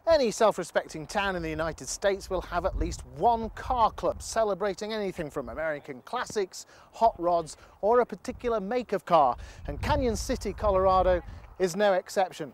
Any self-respecting town in the United States will have at least one car club celebrating anything from American classics, hot rods, or a particular make of car, and Cañon City, Colorado is no exception.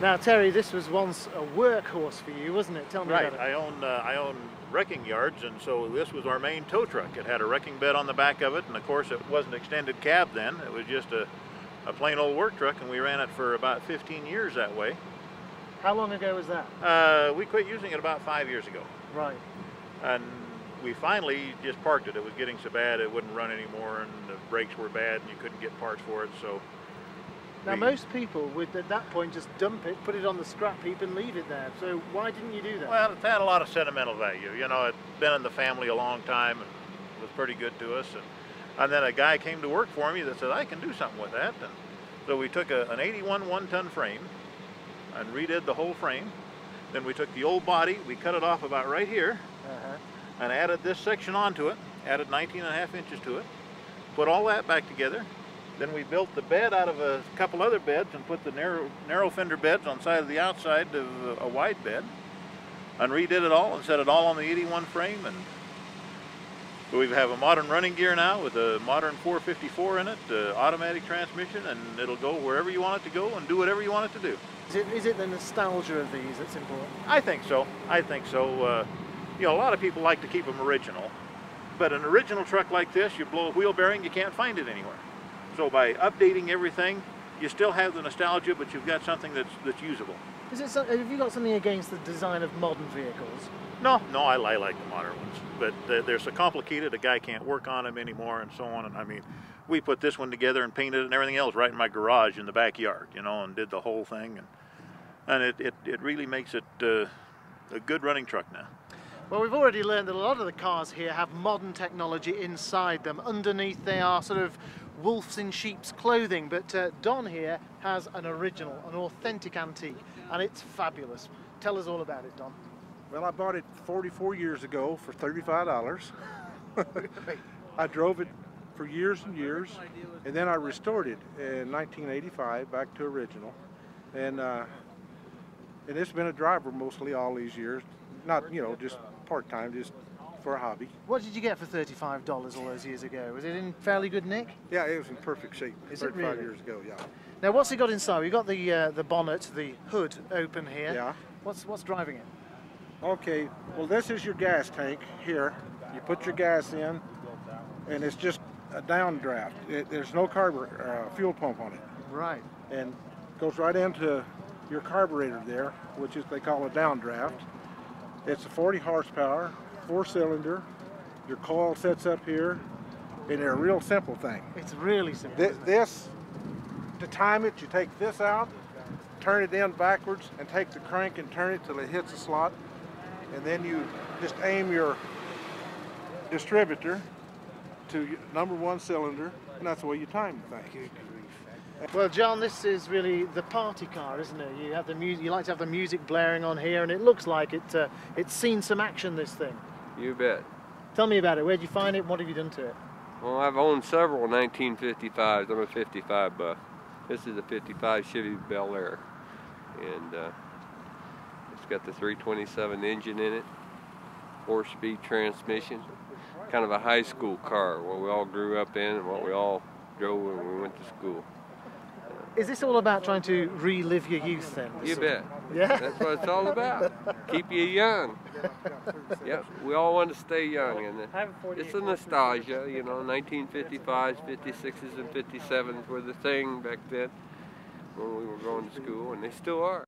Now, Terry, this was once a workhorse for you, wasn't it? Tell me about it. Right. I own wrecking yards, and so this was our main tow truck. It had a wrecking bed on the back of it, and of course it wasn't extended cab then. It was just a plain old work truck, and we ran it for about 15 years that way. How long ago was that? We quit using it about 5 years ago. Right. And we finally just parked it. It was getting so bad it wouldn't run anymore, and the brakes were bad, and you couldn't get parts for it, so... Now, most people would, at that point, just dump it, put it on the scrap heap and leave it there. So why didn't you do that? Well, it had a lot of sentimental value. You know, it'd been in the family a long time and was pretty good to us. And then a guy came to work for me that said, I can do something with that. And so we took an 81 one-ton frame and redid the whole frame. Then we took the old body, we cut it off about right here, and added this section onto it, added 19.5 inches to it, put all that back together. Then we built the bed out of a couple other beds and put the narrow fender beds on the side of the outside of a wide bed, and redid it all and set it all on the 81 frame. And we have a modern running gear now with a modern 454 in it, automatic transmission, and it'll go wherever you want it to go and do whatever you want it to do. Is it the nostalgia of these that's important? I think so. I think so. You know, a lot of people like to keep them original, but an original truck like this, you blow a wheel bearing, you can't find it anywhere. So by updating everything, you still have the nostalgia, but you've got something that's usable. Have you got something against the design of modern vehicles? No, I like the modern ones, but they're so complicated, a guy can't work on them anymore and so on. And I mean, we put this one together and painted it and everything else right in my garage in the backyard, you know, and did the whole thing. And it really makes it a good running truck now. Well, we've already learned that a lot of the cars here have modern technology inside them. Underneath, they are sort of wolves in sheep's clothing, but Don here has an original, an authentic antique, and it's fabulous. Tell us all about it, Don. Well, I bought it 44 years ago for $35. I drove it for years and years, and then I restored it in 1985 back to original, and it's been a driver mostly all these years. Not, you know, just part-time, just for a hobby. What did you get for $35 all those years ago? Was it in fairly good nick? Yeah, it was in perfect shape. Is it 35 really? years ago, yeah. Now, what's it got inside? We've got the bonnet, the hood open here. Yeah. What's driving it? Okay, well, this is your gas tank here. You put your gas in, and it's just a downdraft. There's no fuel pump on it. Right. And goes right into your carburetor there, which is they call a downdraft. It's a 40 horsepower, 4-cylinder. Your coil sets up here, and they're a real simple thing. It's really simple. To time it, you take this out, turn it in backwards, and take the crank and turn it till it hits the slot, and then you just aim your distributor to number 1 cylinder, and that's the way you time the thing. Well, John, this is really the party car, isn't it? You have the music. You like to have the music blaring on here, and it looks like it's seen some action. This thing. You bet. Tell me about it. Where'd you find it? What have you done to it? Well, I've owned several 1955s. I'm a 55 buff. This is a 55 Chevy Bel Air, and it's got the 327 engine in it, 4-speed transmission. Kind of a high school car, what we all grew up in and what we all drove when we went to school. Is this all about trying to relive your youth then? You bet. Yeah? That's what it's all about. Keep you young. Yep, we all want to stay young, and it's a nostalgia, you know. 1955s, 56s, and 57s were the thing back then when we were going to school, and they still are.